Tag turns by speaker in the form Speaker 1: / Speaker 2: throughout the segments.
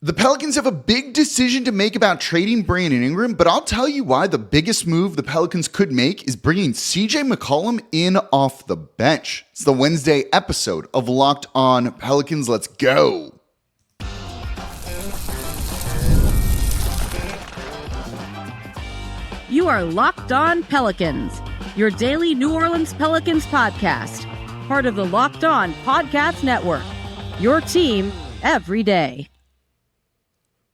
Speaker 1: The Pelicans have a big decision to make about trading Brandon Ingram, but I'll tell you why the biggest move the Pelicans could make is bringing CJ McCollum in off the bench. It's the Wednesday episode of Locked On Pelicans. Let's go.
Speaker 2: You are Locked On Pelicans, your daily New Orleans Pelicans podcast, part of the Locked On Podcast Network, your team every day.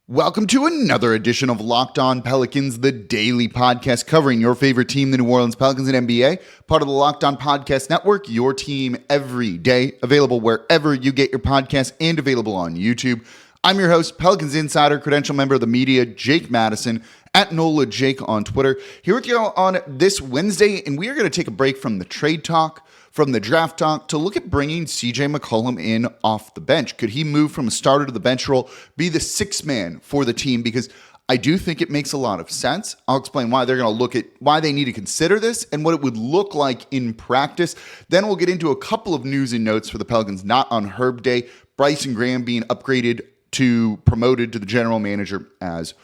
Speaker 1: Welcome to another edition of Locked On Pelicans, the daily podcast covering your favorite team, the New Orleans Pelicans and NBA, part of the Locked On Podcast Network, your team every day, available wherever you get your podcasts and available on YouTube. I'm your host, Pelicans Insider, credential member of the media, Jake Madison, at NOLA Jake on Twitter, here with you on this Wednesday, and we are going to take a break from the trade talk, from the draft talk, to look at bringing CJ McCollum in off the bench. Could he move from a starter to the bench role, be the sixth man for the team? Because I do think it makes a lot of sense. I'll explain why they're going to look at why they need to consider this and what it would look like in practice. Then we'll get into a couple of news and notes for the Pelicans not on Herb Day. Bryson Graham being promoted to the general manager as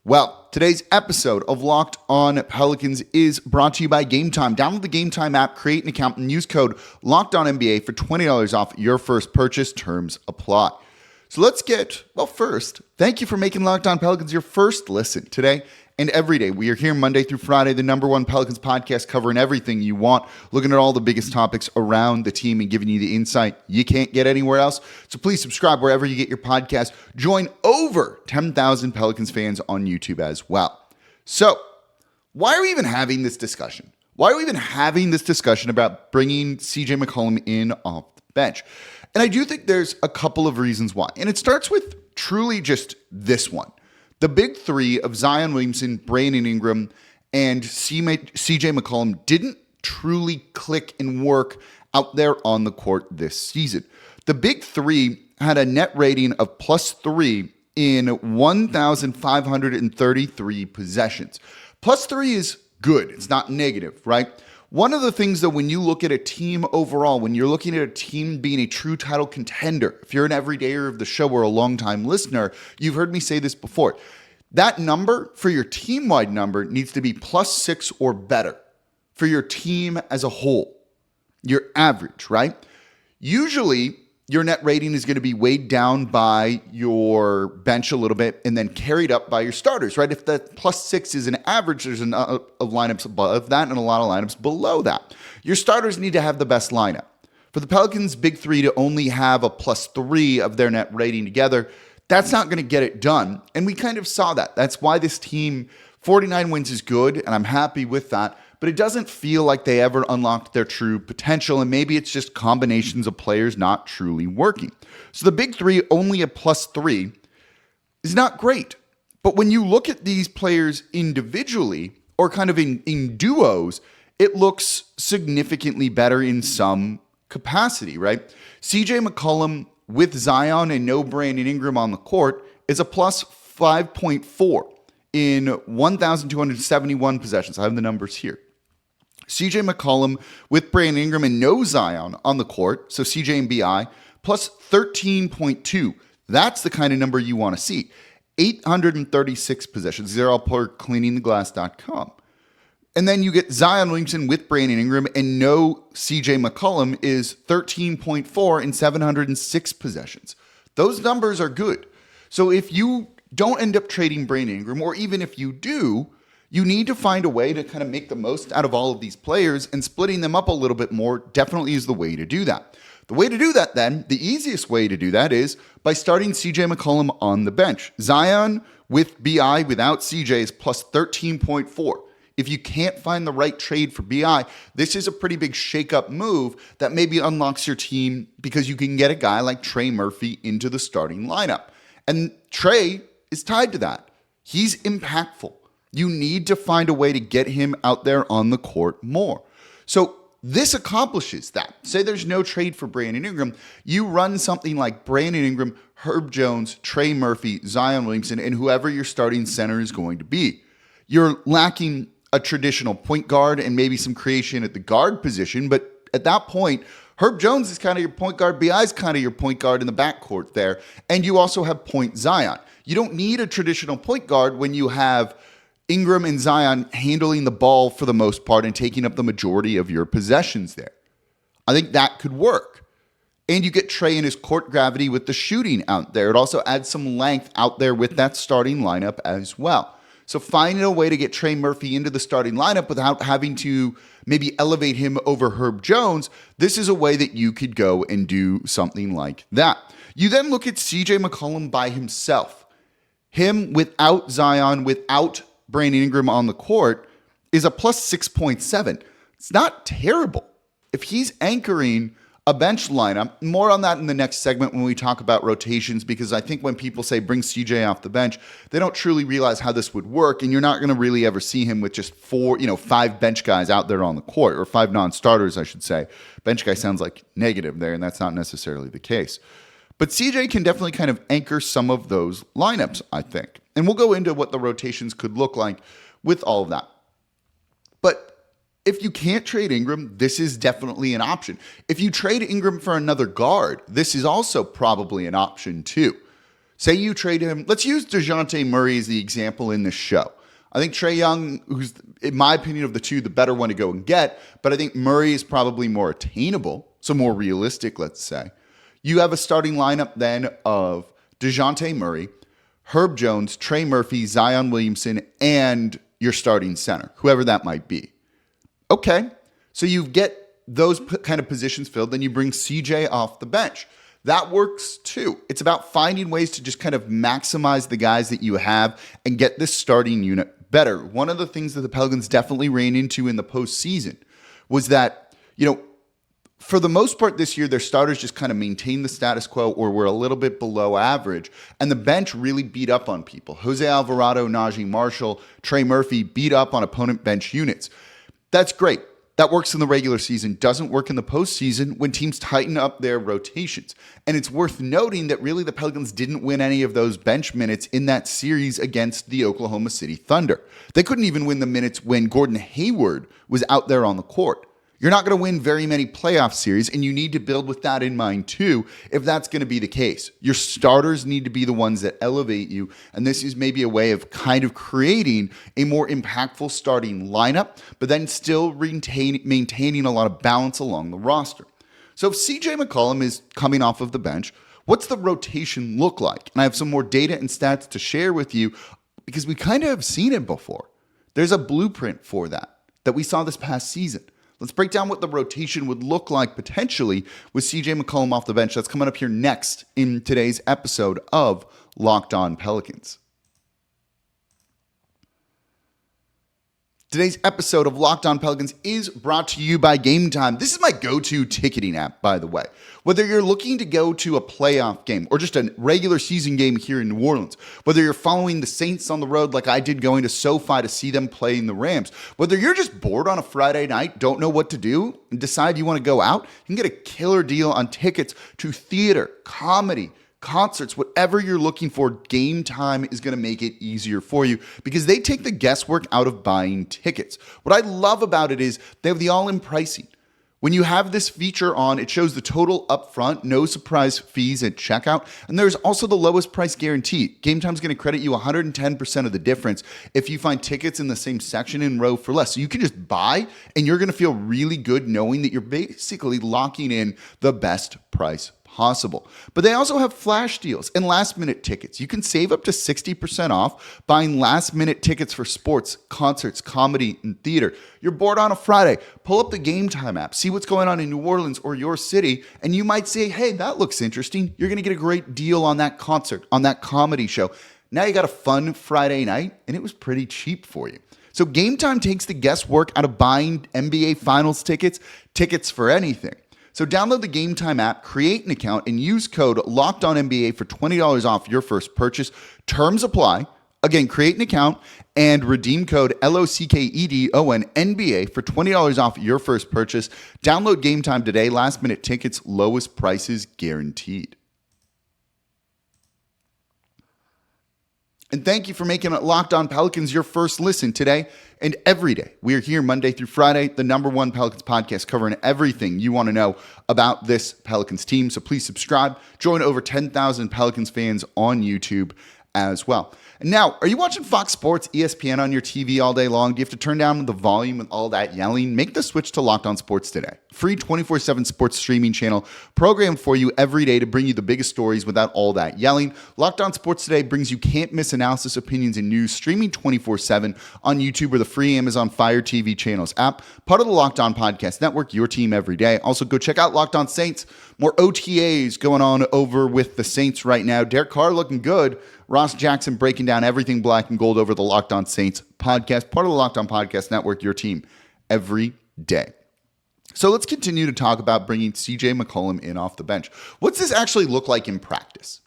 Speaker 1: well. Today's episode of Locked On Pelicans is brought to you by Game Time. Download the Game Time app, create an account, and use code LOCKEDONNBA for $20 off your first purchase. Terms apply. So let's first, thank you for making Locked On Pelicans your first listen today and every day. We are here Monday through Friday, the number one Pelicans podcast covering everything you want, looking at all the biggest topics around the team and giving you the insight you can't get anywhere else. So please subscribe wherever you get your podcast. Join over 10,000 Pelicans fans on YouTube as well. So why are we even having this discussion? Why are we even having this discussion about bringing CJ McCollum in off the bench? And I do think there's a couple of reasons why. And it starts with truly just this one. The big three of Zion Williamson, Brandon Ingram, and CJ McCollum didn't truly click and work out there on the court this season. The big three had a net rating of +3 in 1,533 possessions. +3 is good. It's not negative, right? One of the things, though, when you look at a team overall, when you're looking at a team being a true title contender, if you're an everydayer of the show or a longtime listener, you've heard me say this before. That number for your team-wide number needs to be +6 or better for your team as a whole, your average, right? Usually, your net rating is going to be weighed down by your bench a little bit and then carried up by your starters, right? If the +6 is an average, there's a lineups above that and a lot of lineups below that. Your starters need to have the best lineup. For the Pelicans' big three to only have a +3 of their net rating together, that's not going to get it done. And we kind of saw that. That's why this team, 49 wins is good, and I'm happy with that. But it doesn't feel like they ever unlocked their true potential, and maybe it's just combinations of players not truly working. So the big three, only a +3, is not great. But when you look at these players individually, or kind of in duos, it looks significantly better in some capacity, right? CJ McCollum with Zion and no Brandon Ingram on the court is a +5.4 in 1,271 possessions. I have the numbers here. CJ McCollum with Brandon Ingram and no Zion on the court, so CJ and BI, +13.2. That's the kind of number you want to see. 836 possessions. These are all per cleaningtheglass.com. And then you get Zion Williamson with Brandon Ingram and no CJ McCollum is 13.4 in 706 possessions. Those numbers are good. So if you don't end up trading Brandon Ingram, or even if you do, you need to find a way to kind of make the most out of all of these players, and splitting them up a little bit more definitely is the way to do that. The way to do that then, the easiest way to do that is by starting CJ McCollum on the bench. Zion with BI without CJ is +13.4. If you can't find the right trade for BI, this is a pretty big shake-up move that maybe unlocks your team because you can get a guy like Trey Murphy into the starting lineup. And Trey is tied to that. He's impactful. You need to find a way to get him out there on the court more. So this accomplishes that. Say there's no trade for Brandon Ingram. You run something like Brandon Ingram, Herb Jones, Trey Murphy, Zion Williamson, and whoever your starting center is going to be. You're lacking a traditional point guard and maybe some creation at the guard position, but at that point, Herb Jones is kind of your point guard. BI is kind of your point guard in the backcourt there. And you also have point Zion. You don't need a traditional point guard when you have Ingram and Zion handling the ball for the most part and taking up the majority of your possessions there. I think that could work. And you get Trey in his court gravity with the shooting out there. It also adds some length out there with that starting lineup as well. So finding a way to get Trey Murphy into the starting lineup without having to maybe elevate him over Herb Jones, this is a way that you could go and do something like that. You then look at CJ McCollum by himself. Him without Zion, without Brandon Ingram on the court is a plus 6.7. It's not terrible. If he's anchoring a bench lineup, more on that in the next segment when we talk about rotations, because I think when people say bring CJ off the bench, they don't truly realize how this would work, and you're not going to really ever see him with just five bench guys out there on the court, or five non-starters, I should say. Bench guy sounds like negative there, and that's not necessarily the case. But CJ can definitely kind of anchor some of those lineups, I think. And we'll go into what the rotations could look like with all of that. But if you can't trade Ingram, this is definitely an option. If you trade Ingram for another guard, this is also probably an option too. Say you trade him. Let's use DeJounte Murray as the example in this show. I think Trae Young, who's, in my opinion, of the two, the better one to go and get, but I think Murray is probably more attainable, so more realistic, let's say. You have a starting lineup then of DeJounte Murray, Herb Jones, Trey Murphy, Zion Williamson, and your starting center, whoever that might be. Okay, so you get those kind of positions filled, then you bring CJ off the bench. That works too. It's about finding ways to just kind of maximize the guys that you have and get this starting unit better. One of the things that the Pelicans definitely ran into in the postseason was that, for the most part this year, their starters just kind of maintained the status quo or were a little bit below average, and the bench really beat up on people. Jose Alvarado, Najee Marshall, Trey Murphy beat up on opponent bench units. That's great. That works in the regular season, doesn't work in the postseason when teams tighten up their rotations. And it's worth noting that really the Pelicans didn't win any of those bench minutes in that series against the Oklahoma City Thunder. They couldn't even win the minutes when Gordon Hayward was out there on the court. You're not going to win very many playoff series, and you need to build with that in mind too, if that's going to be the case. Your starters need to be the ones that elevate you, and this is maybe a way of kind of creating a more impactful starting lineup, but then still maintaining a lot of balance along the roster. So if CJ McCollum is coming off of the bench, what's the rotation look like? And I have some more data and stats to share with you because we kind of have seen it before. There's a blueprint for that we saw this past season. Let's break down what the rotation would look like potentially with CJ McCollum off the bench. That's coming up here next in today's episode of Locked On Pelicans. Today's episode of Locked On Pelicans is brought to you by Game Time. This is my go-to ticketing app, by the way. Whether you're looking to go to a playoff game or just a regular season game here in New Orleans, whether you're following the Saints on the road like I did going to SoFi to see them playing the Rams, whether you're just bored on a Friday night, don't know what to do, and decide you want to go out, you can get a killer deal on tickets to theater, comedy, concerts, whatever you're looking for. Game Time is going to make it easier for you because they take the guesswork out of buying tickets. What I love about it is they have the all-in pricing. When you have this feature on, it shows the total upfront, no surprise fees at checkout, and there's also the lowest price guarantee. Game Time's going to credit you 110% of the difference if you find tickets in the same section and row for less. So you can just buy, and you're going to feel really good knowing that you're basically locking in the best price possible. But they also have flash deals and last-minute tickets. You can save up to 60% off buying last-minute tickets for sports, concerts, comedy, and theater. You're bored on a Friday, pull up the Game Time app, see what's going on in New Orleans or your city, and you might say, hey, that looks interesting. You're going to get a great deal on that concert, on that comedy show. Now you got a fun Friday night, and it was pretty cheap for you. So Game Time takes the guesswork out of buying NBA Finals tickets for anything. So download the Game Time app, create an account, and use code LOCKEDONNBA for $20 off your first purchase. Terms apply. Again, create an account and redeem code LOCKEDONNBA for $20 off your first purchase. Download Game Time today. Last minute tickets, lowest prices guaranteed. And thank you for making Locked On Pelicans your first listen today and every day. We are here Monday through Friday, the #1 Pelicans podcast, covering everything you want to know about this Pelicans team. So please subscribe. Join over 10,000 Pelicans fans on YouTube as well. And now, are you watching Fox Sports, ESPN on your TV all day long? Do you have to turn down the volume and all that yelling? Make the switch to Locked On Sports today. Free 24/7 sports streaming channel programmed for you every day to bring you the biggest stories without all that yelling. Locked On Sports Today brings you can't-miss analysis, opinions, and news streaming 24/7 on YouTube or the free Amazon Fire TV channels app. Part of the Locked On Podcast Network, your team every day. Also, go check out Locked On Saints. More OTAs going on over with the Saints right now. Derek Carr looking good. Ross Jackson breaking down everything black and gold over the Locked On Saints podcast. Part of the Locked On Podcast Network, your team every day. So let's continue to talk about bringing CJ McCollum in off the bench. What's this actually look like in practice?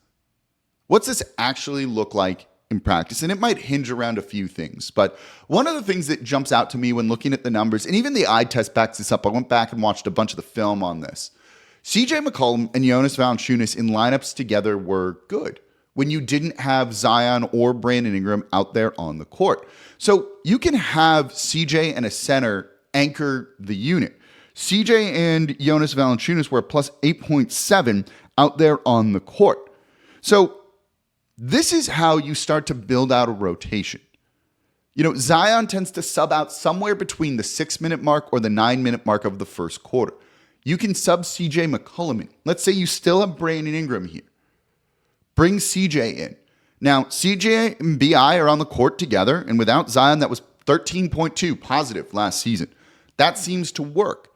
Speaker 1: What's this actually look like in practice? And it might hinge around a few things. But one of the things that jumps out to me when looking at the numbers, and even the eye test backs this up, I went back and watched a bunch of the film on this. CJ McCollum and Jonas Valanciunas in lineups together were good when you didn't have Zion or Brandon Ingram out there on the court. So you can have CJ and a center anchor the unit. CJ and Jonas Valanciunas were plus 8.7 out there on the court. So this is how you start to build out a rotation. You know, Zion tends to sub out somewhere between the 6-minute mark or the 9-minute mark of the first quarter. You can sub CJ McCollum in. Let's say you still have Brandon Ingram here. Bring CJ in. Now, CJ and BI are on the court together, and without Zion, that was 13.2 positive last season. That seems to work.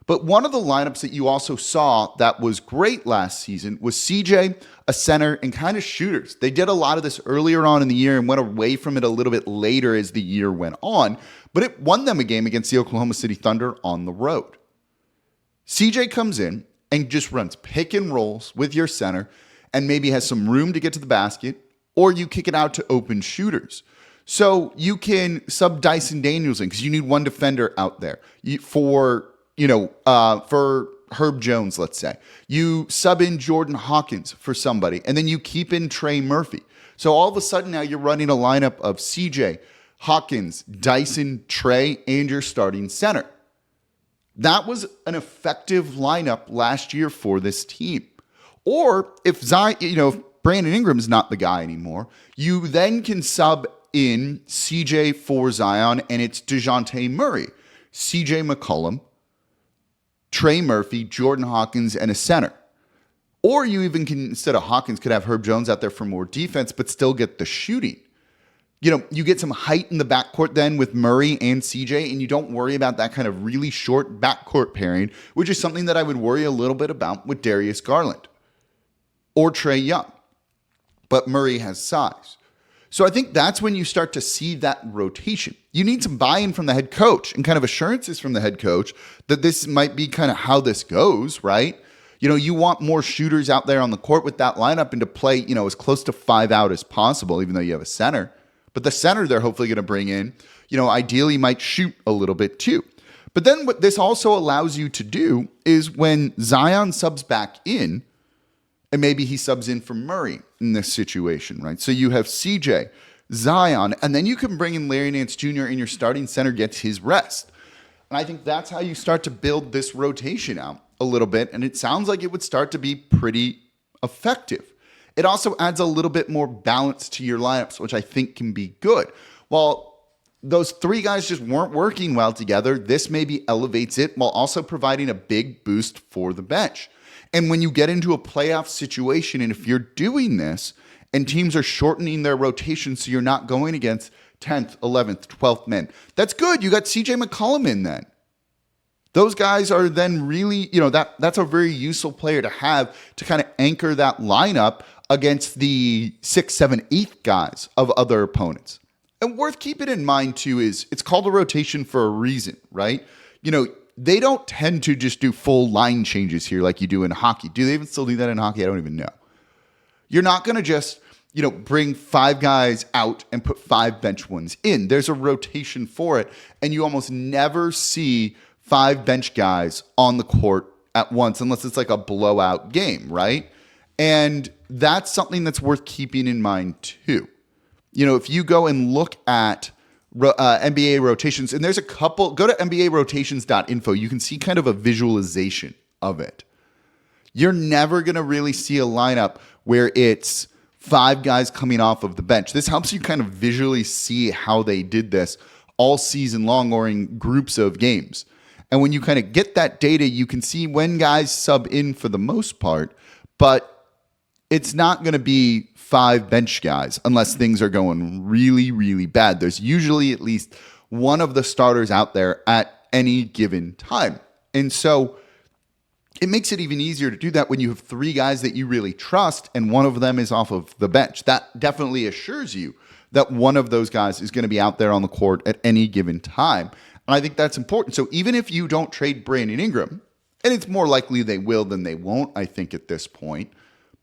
Speaker 1: But one of the lineups that you also saw that was great last season was CJ, a center, and kind of shooters. They did a lot of this earlier on in the year and went away from it a little bit later as the year went on, but it won them a game against the Oklahoma City Thunder on the road. CJ comes in and just runs pick and rolls with your center and maybe has some room to get to the basket, or you kick it out to open shooters. So you can sub Dyson Daniels in because you need one defender out there for Herb Jones, let's say. You sub in Jordan Hawkins for somebody, and then you keep in Trey Murphy. So all of a sudden now you're running a lineup of CJ, Hawkins, Dyson, Trey, and your starting center. That was an effective lineup last year for this team. Or if if Brandon Ingram's not the guy anymore, you then can sub in CJ for Zion, and it's DeJounte Murray, CJ McCollum, Trey Murphy, Jordan Hawkins, and a center. Or you even can, instead of Hawkins, could have Herb Jones out there for more defense, but still get the shooting. You know, you get some height in the backcourt then with Murray and CJ, and you don't worry about that kind of really short backcourt pairing, which is something that I would worry a little bit about with Darius Garland or Trae Young. But Murray has size. So I think that's when you start to see that rotation. You need some buy-in from the head coach and kind of assurances from the head coach that this might be kind of how this goes, right? You know, you want more shooters out there on the court with that lineup and to play, as close to 5 out as possible, even though you have a center. But the center they're hopefully going to bring in, ideally might shoot a little bit too. But then what this also allows you to do is when Zion subs back in, and maybe he subs in for Murray in this situation, right? So you have CJ, Zion, and then you can bring in Larry Nance Jr. and your starting center gets his rest. And I think that's how you start to build this rotation out a little bit. And it sounds like it would start to be pretty effective. It also adds a little bit more balance to your lineups, which I think can be good. While those 3 guys just weren't working well together, this maybe elevates it while also providing a big boost for the bench. And when you get into a playoff situation, and if you're doing this and teams are shortening their rotation so you're not going against 10th, 11th, 12th men, that's good. You got CJ McCollum in then. Those guys are then really, that's a very useful player to have to kind of anchor that lineup against the 6, 7, 8 guys of other opponents. And worth keeping in mind too is it's called a rotation for a reason, right? They don't tend to just do full line changes here like you do in hockey. Do they even still do that in hockey? I don't even know. You're not going to just, bring 5 guys out and put 5 bench ones in. There's a rotation for it, and you almost never see 5 bench guys on the court at once unless it's like a blowout game, right? And that's something that's worth keeping in mind too. If you go and look at NBA rotations, and there's a couple, go to NBArotations.info. You can see kind of a visualization of it. You're never going to really see a lineup where it's 5 guys coming off of the bench. This helps you kind of visually see how they did this all season long or in groups of games. And when you kind of get that data, you can see when guys sub in for the most part, but it's not going to be 5 bench guys unless things are going really, really bad. There's usually at least one of the starters out there at any given time. And so it makes it even easier to do that when you have 3 guys that you really trust and one of them is off of the bench. That definitely assures you that one of those guys is going to be out there on the court at any given time. And I think that's important. So even if you don't trade Brandon Ingram, and it's more likely they will than they won't, I think, at this point,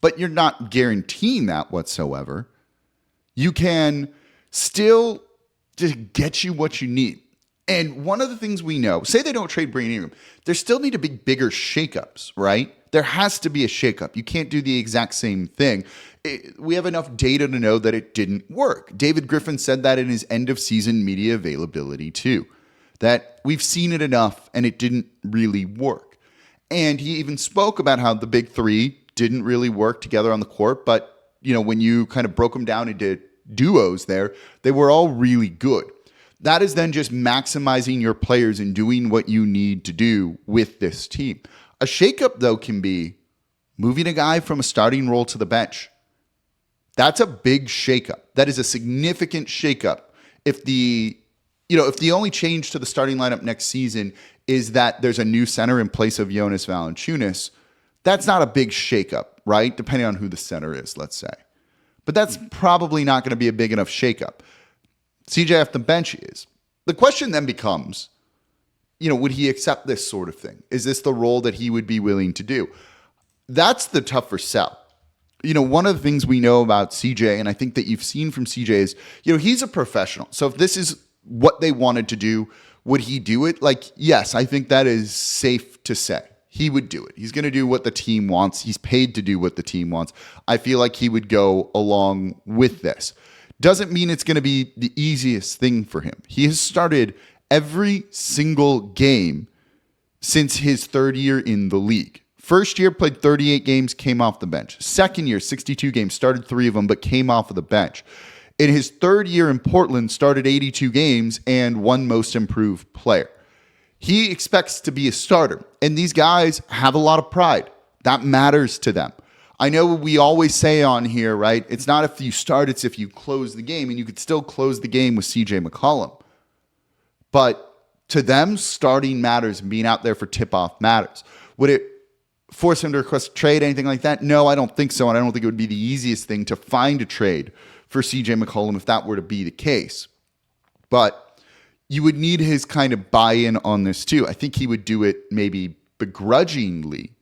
Speaker 1: but you're not guaranteeing that whatsoever, you can still just get you what you need. And one of the things we know, say they don't trade Brandon Ingram, there still need to be bigger shakeups, right? There has to be a shakeup. You can't do the exact same thing. We have enough data to know that it didn't work. David Griffin said that in his end of season media availability too, that we've seen it enough and it didn't really work. And he even spoke about how the big 3 didn't really work together on the court, but when you kind of broke them down into duos there, they were all really good. That is then just maximizing your players and doing what you need to do with this team. A shakeup, though, can be moving a guy from a starting role to the bench. That's a big shakeup. That is a significant shakeup. If the only change to the starting lineup next season is that there's a new center in place of Jonas Valanciunas, that's not a big shakeup, right? Depending on who the center is, let's say. But that's probably not going to be a big enough shakeup. CJ off the bench is. The question then becomes, would he accept this sort of thing? Is this the role that he would be willing to do? That's the tougher sell. One of the things we know about CJ, and I think that you've seen from CJ is, he's a professional. So if this is what they wanted to do, would he do it? Yes, I think that is safe to say. He would do it. He's going to do what the team wants. He's paid to do what the team wants. I feel like he would go along with this. Doesn't mean it's going to be the easiest thing for him. He has started every single game since his 3rd year in the league. First year, played 38 games, came off the bench. Second year, 62 games, started 3 of them, but came off of the bench. In his 3rd year in Portland, started 82 games and won most improved player. He expects to be a starter, and these guys have a lot of pride. That matters to them. I know we always say on here, right? It's not if you start, it's if you close the game, and you could still close the game with CJ McCollum. But to them, starting matters and being out there for tip-off matters. Would it force him to request a trade, anything like that? No, I don't think so, and I don't think it would be the easiest thing to find a trade for CJ McCollum if that were to be the case. But you would need his kind of buy-in on this too. I think he would do it maybe begrudgingly,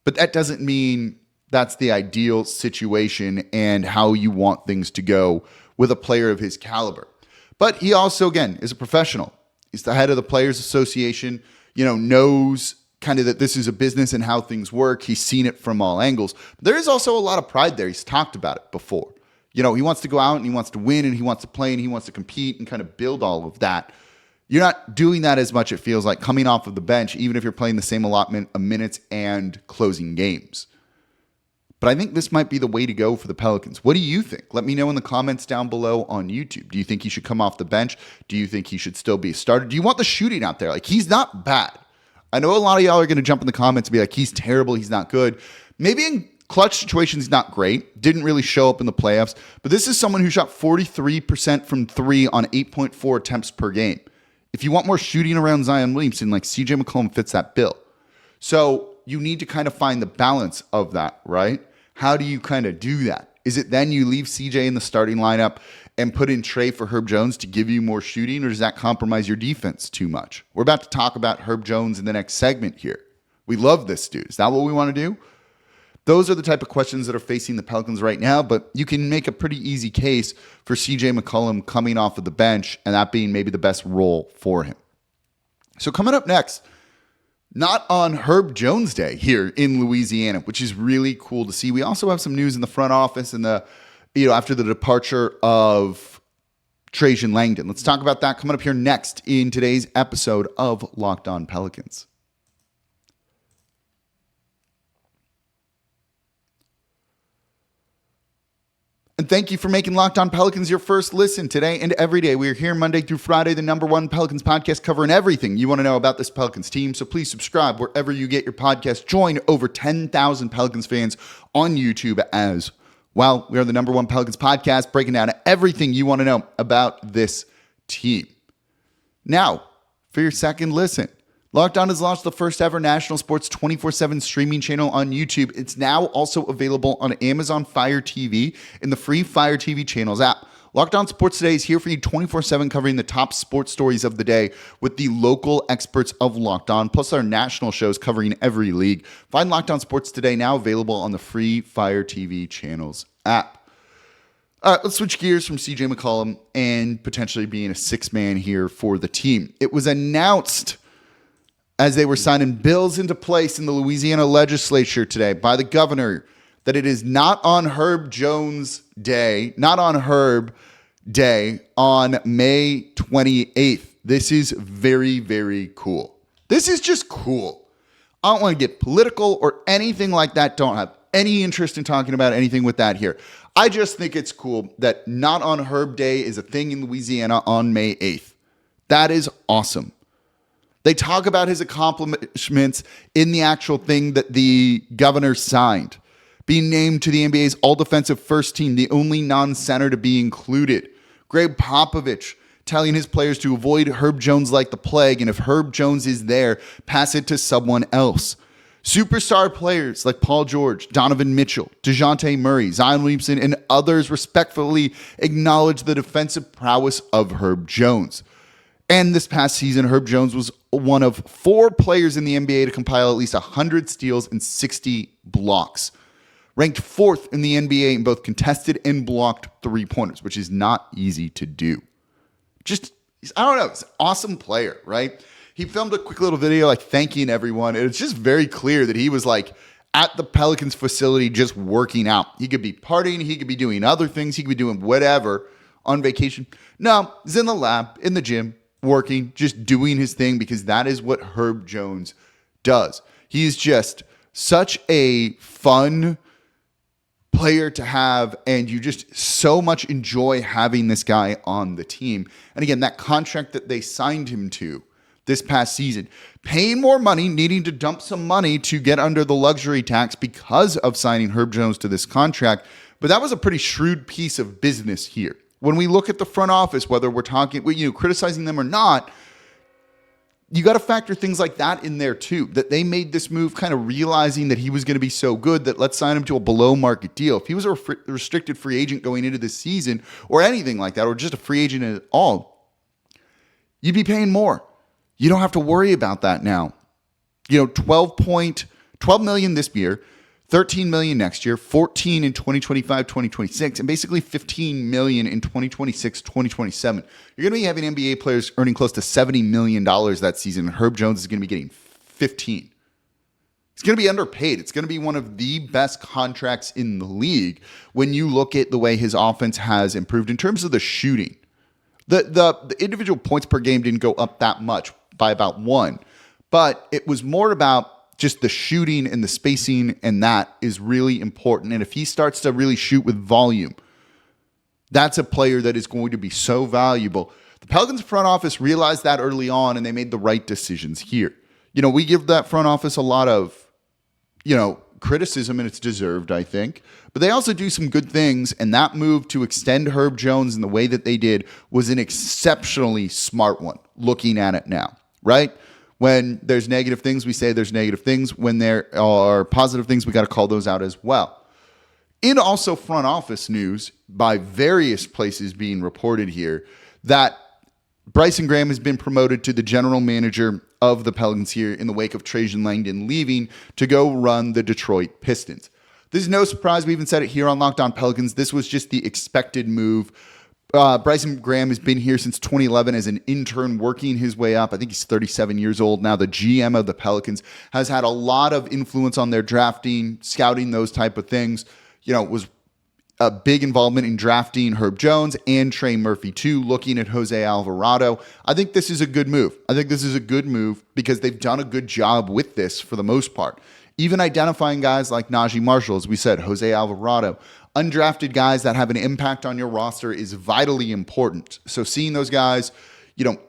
Speaker 1: but that doesn't mean that's the ideal situation and how you want things to go with a player of his caliber. But he also, again, is a professional. He's the head of the Players Association, knows kind of that this is a business and how things work. He's seen it from all angles. But there is also a lot of pride there. He's talked about it before. He wants to go out and he wants to win and he wants to play and he wants to compete and kind of build all of that. You're not doing that as much, it feels like, coming off of the bench, even if you're playing the same allotment of minutes and closing games. But I think this might be the way to go for the Pelicans. What do you think? Let me know in the comments down below on YouTube. Do you think he should come off the bench? Do you think he should still be a starter? Do you want the shooting out there? He's not bad. I know a lot of y'all are going to jump in the comments and be like, he's terrible, he's not good. Maybe in clutch situations, he's not great. Didn't really show up in the playoffs. But this is someone who shot 43% from 3 on 8.4 attempts per game. If you want more shooting around Zion Williamson, CJ McCollum fits that bill. So you need to kind of find the balance of that, right? How do you kind of do that? Is it then you leave CJ in the starting lineup and put in Trey for Herb Jones to give you more shooting, or does that compromise your defense too much? We're about to talk about Herb Jones in the next segment here. We love this dude. Is that what we want to do? Those are the type of questions that are facing the Pelicans right now, but you can make a pretty easy case for CJ McCollum coming off of the bench and that being maybe the best role for him. So coming up next, not on Herb Jones Day here in Louisiana, which is really cool to see. We also have some news in the front office and after the departure of Trajan Langdon. Let's talk about that coming up here next in today's episode of Locked On Pelicans. And thank you for making Locked On Pelicans your first listen today and every day. We are here Monday through Friday, the #1 Pelicans podcast covering everything you want to know about this Pelicans team. So please subscribe wherever you get your podcast. Join over 10,000 Pelicans fans on YouTube as well. We are the #1 Pelicans podcast, breaking down everything you want to know about this team. Now, for your second listen, Locked On has launched the first ever national sports 24/7 streaming channel on YouTube. It's now also available on Amazon Fire TV in the free Fire TV channels app. Locked On Sports Today is here for you 24/7, covering the top sports stories of the day with the local experts of Locked On, plus our national shows covering every league. Find Locked On Sports Today now available on the free Fire TV channels app. All right, let's switch gears from CJ McCollum and potentially being a six-man here for the team. It was announced as they were signing bills into place in the Louisiana legislature today by the governor that it is not on Herb Jones Day, not on Herb Day on May 28th. This is very, very cool. This is just cool. I don't want to get political or anything like that. Don't have any interest in talking about anything with that here. I just think it's cool that not on Herb Day is a thing in Louisiana on May 8th. That is awesome. They talk about his accomplishments in the actual thing that the governor signed. Being named to the NBA's all-defensive first team, the only non-center to be included. Greg Popovich telling his players to avoid Herb Jones like the plague, and if Herb Jones is there, pass it to someone else. Superstar players like Paul George, Donovan Mitchell, DeJounte Murray, Zion Williamson, and others respectfully acknowledge the defensive prowess of Herb Jones. And this past season, Herb Jones was one of 4 players in the NBA to compile at least 100 steals and 60 blocks. Ranked 4th in the NBA in both contested and blocked three-pointers, which is not easy to do. I don't know, he's an awesome player, right? He filmed a quick little video like thanking everyone. And it's just very clear that he was like at the Pelicans facility just working out. He could be partying, he could be doing other things, he could be doing whatever on vacation. No, he's in the lab, in the gym, working, just doing his thing because that is what Herb Jones does. He's just such a fun player to have, and you just so much enjoy having this guy on the team. And again, that contract that they signed him to this past season, paying more money, needing to dump some money to get under the luxury tax because of signing Herb Jones to this contract. But that was a pretty shrewd piece of business here. When we look at the front office, whether we're talking, criticizing them or not, you got to factor things like that in there too, that they made this move kind of realizing that he was going to be so good that let's sign him to a below market deal. If he was a restricted free agent going into this season or anything like that, or just a free agent at all, you'd be paying more. You don't have to worry about that now. 12 million this year, 13 million next year, 14 in 2025, 2026, and basically 15 million in 2026, 2027. You're going to be having NBA players earning close to $70 million that season, and Herb Jones is going to be getting 15. He's going to be underpaid. It's going to be one of the best contracts in the league when you look at the way his offense has improved in terms of the shooting. The individual points per game didn't go up that much, by about 1, but it was more about just the shooting and the spacing, and that is really important. And if he starts to really shoot with volume, that's a player that is going to be so valuable. The Pelicans front office realized that early on, and they made the right decisions here. We give that front office a lot of, criticism, and it's deserved, I think. But they also do some good things, and that move to extend Herb Jones in the way that they did was an exceptionally smart one, looking at it now, right? When there's negative things, we say there's negative things. When there are positive things, we got to call those out as well. In also front office news, by various places being reported here, that Bryson Graham has been promoted to the general manager of the Pelicans here in the wake of Trajan Langdon leaving to go run the Detroit Pistons. This is no surprise. We even said it here on Locked On Pelicans. This was just the expected move. Bryson Graham has been here since 2011 as an intern, working his way up. I think he's 37 years old now. The GM of the Pelicans has had a lot of influence on their drafting, scouting, those type of things. Was a big involvement in drafting Herb Jones and Trey Murphy too, looking at Jose Alvarado. I think this is a good move. Because they've done a good job with this for the most part. Even identifying guys like Najee Marshall, as we said, Jose Alvarado, undrafted guys that have an impact on your roster is vitally important. So seeing those guys,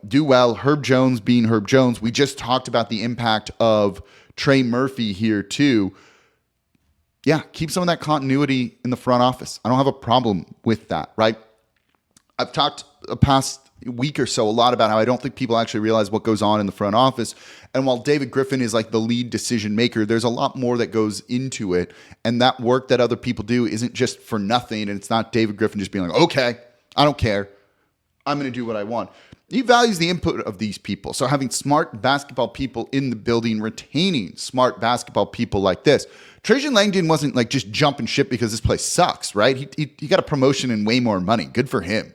Speaker 1: do well. Herb Jones being Herb Jones. We just talked about the impact of Trey Murphy here too. Yeah, keep some of that continuity in the front office. I don't have a problem with that, right? I've talked the past week or so a lot about how I don't think people actually realize what goes on in the front office. And while David Griffin is like the lead decision maker, there's a lot more that goes into it. And that work that other people do isn't just for nothing. And it's not David Griffin just being like, okay, I don't care. I'm going to do what I want. He values the input of these people. So having smart basketball people in the building, retaining smart basketball people like this. Trajan Langdon wasn't like just jumping ship because this place sucks, right? He got a promotion and way more money. Good for him.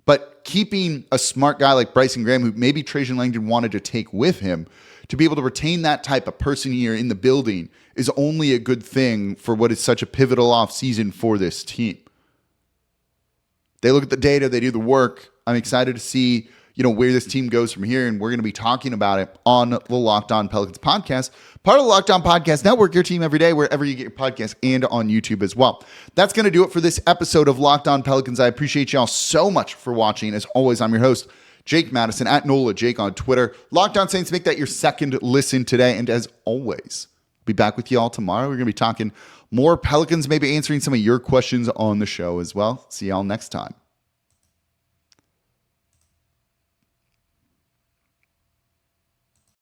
Speaker 1: But keeping a smart guy like Bryson Graham, who maybe Trajan Langdon wanted to take with him, to be able to retain that type of person here in the building is only a good thing for what is such a pivotal offseason for this team. They look at the data, they do the work. I'm excited to see, where this team goes from here, and we're going to be talking about it on the Locked On Pelicans podcast, part of the Locked On Podcast Network, your team every day, wherever you get your podcasts, and on YouTube as well. That's going to do it for this episode of Locked On Pelicans. I appreciate y'all so much for watching. As always, I'm your host, Jake Madison, at NOLA Jake on Twitter. Locked On Saints, make that your second listen today. And as always, I'll be back with you all tomorrow. We're going to be talking more Pelicans, maybe answering some of your questions on the show as well. See y'all next time.